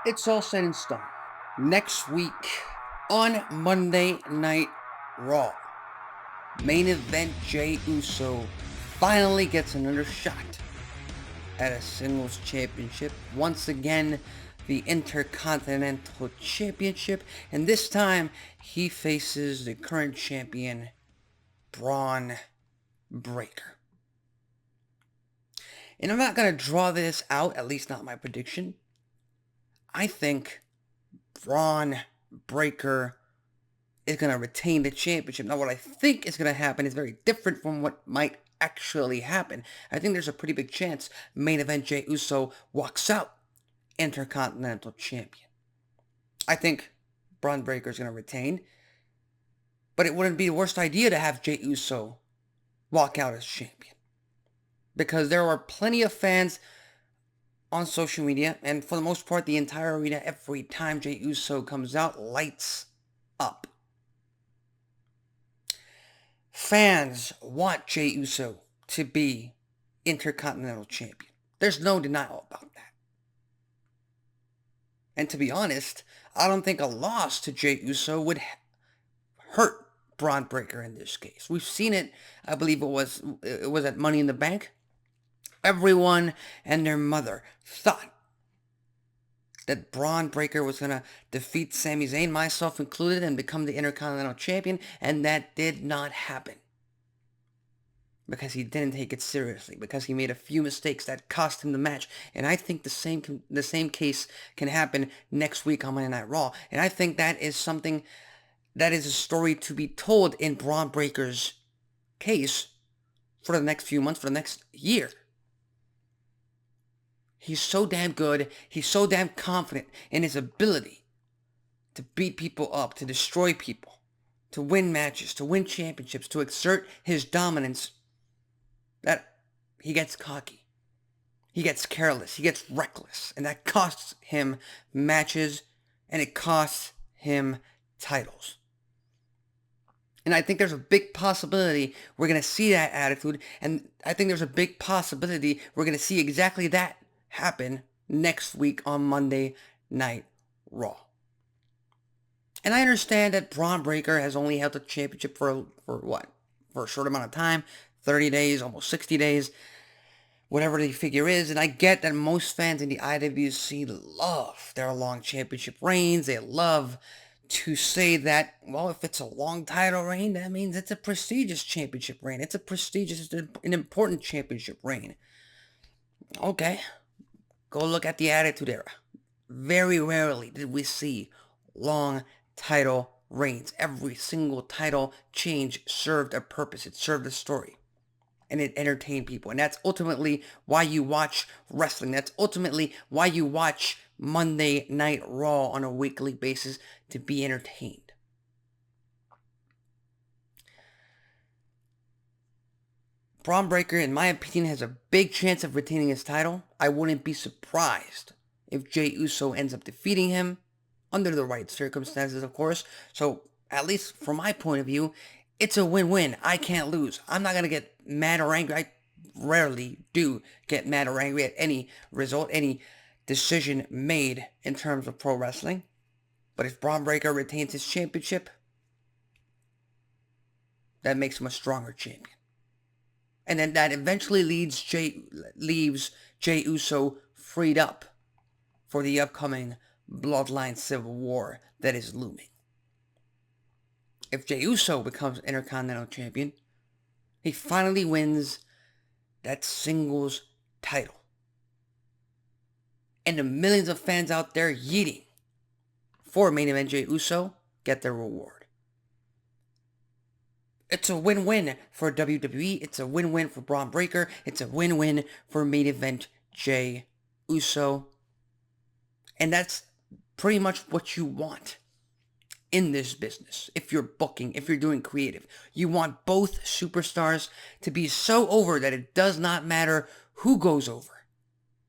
It's all said in stone. Next week on Monday Night Raw, Main Event Jey Uso finally gets another shot at a singles championship. Once again, the Intercontinental Championship, and this time he faces the current champion, Bron Breakker. And I'm not going to draw this out, at least not my prediction. I think Bron Breakker is going to retain the championship. Now, what I think is going to happen is very different from what might actually happen. I think there's a pretty big chance Main Event Jey Uso walks out Intercontinental Champion. I think Bron Breakker is going to retain, but it wouldn't be the worst idea to have Jey Uso walk out as champion, because there are plenty of fans on social media, and for the most part, the entire arena, every time Jey Uso comes out, lights up. Fans want Jey Uso to be Intercontinental Champion. There's no denial about that. And to be honest, I don't think a loss to Jey Uso would hurt Bron Breakker in this case. We've seen it. I believe it was at Money in the Bank. Everyone and their mother thought that Bron Breakker was going to defeat Sami Zayn, myself included, and become the Intercontinental Champion, and that did not happen. Because he didn't take it seriously, because he made a few mistakes that cost him the match. And I think the same case can happen next week on Monday Night Raw. And I think that is something, that is a story to be told in Bron Breakker's case for the next few months, for the next year. He's so damn good. He's so damn confident in his ability to beat people up, to destroy people, to win matches, to win championships, to exert his dominance, that he gets cocky. He gets careless. He gets reckless. And that costs him matches, and it costs him titles. And I think there's a big possibility we're going to see that attitude, and I think there's a big possibility we're going to see exactly that happen next week on Monday Night Raw. And I understand that Bron Breakker has only held the championship for a short amount of time, 30 days, almost 60 days, whatever the figure is. And I get that most fans in the IWC love their long championship reigns. They love to say that, well, if it's a long title reign, that means it's a prestigious championship reign. It's an important championship reign. Okay. Go look at the Attitude Era. Very rarely did we see long title reigns. Every single title change served a purpose. It served a story. And it entertained people. And that's ultimately why you watch wrestling. That's ultimately why you watch Monday Night Raw on a weekly basis, to be entertained. Bron Breakker, in my opinion, has a big chance of retaining his title. I wouldn't be surprised if Jey Uso ends up defeating him, under the right circumstances, of course. So, at least from my point of view, it's a win-win. I can't lose. I'm not going to get mad or angry. I rarely do get mad or angry at any result, any decision made in terms of pro wrestling. But if Bron Breakker retains his championship, that makes him a stronger champion. And then that eventually leaves Jey Uso freed up for the upcoming Bloodline Civil War that is looming. If Jey Uso becomes Intercontinental Champion, he finally wins that singles title. And the millions of fans out there yeeting for Main Event Jey Uso get their reward. It's a win-win for WWE. It's a win-win for Bron Breakker. It's a win-win for Main Event Jey Uso. And that's pretty much what you want in this business. If you're booking, if you're doing creative, you want both superstars to be so over that it does not matter who goes over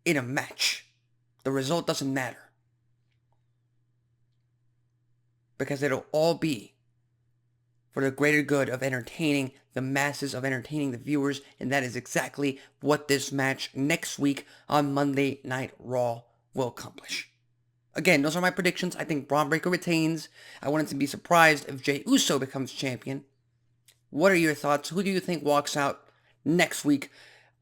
in a match. The result doesn't matter, because it'll all be for the greater good of entertaining the masses, of entertaining the viewers, and that is exactly what this match next week on Monday Night Raw will accomplish. Again, those are my predictions. I think Bron Breakker retains. I wouldn't be surprised if Jey Uso becomes champion. What are your thoughts? Who do you think walks out next week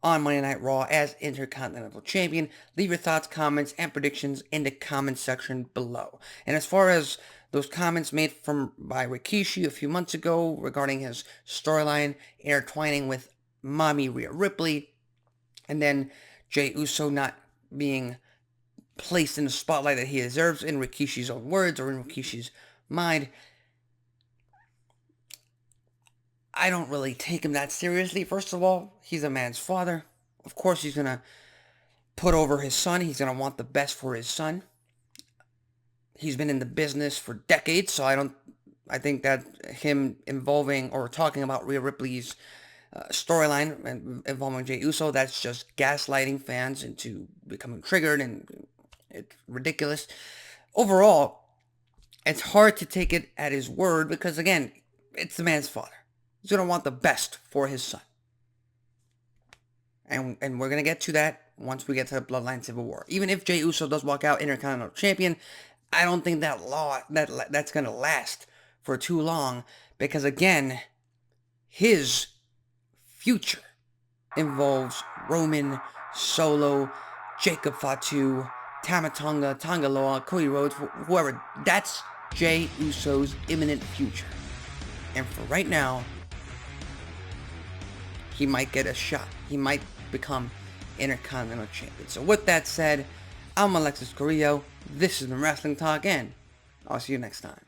on Monday Night Raw as Intercontinental Champion? Leave your thoughts, comments, and predictions in the comment section below. And as far as those comments made by Rikishi a few months ago regarding his storyline intertwining with Mommy Rhea Ripley, and then Jey Uso not being placed in the spotlight that he deserves in Rikishi's own words or in Rikishi's mind, I don't really take him that seriously. First of all, he's a man's father. Of course, he's going to put over his son. He's going to want the best for his son. He's been in the business for decades, so I think that him involving or talking about Rhea Ripley's storyline involving Jey Uso, that's just gaslighting fans into becoming triggered, and it's ridiculous. Overall, it's hard to take it at his word because, again, it's the man's father. He's going to want the best for his son. And we're going to get to that once we get to the Bloodline Civil War. Even if Jey Uso does walk out Intercontinental Champion, I don't think that's going to last for too long because, again, his future involves Roman, Solo, Jacob Fatu, Tama Tonga, Tonga Loa, Cody Rhodes, whoever. That's Jey Uso's imminent future. And for right now, he might get a shot. He might become Intercontinental Champion. So with that said, I'm Alexis Carrillo. This has been Wrestling Talk, and I'll see you next time.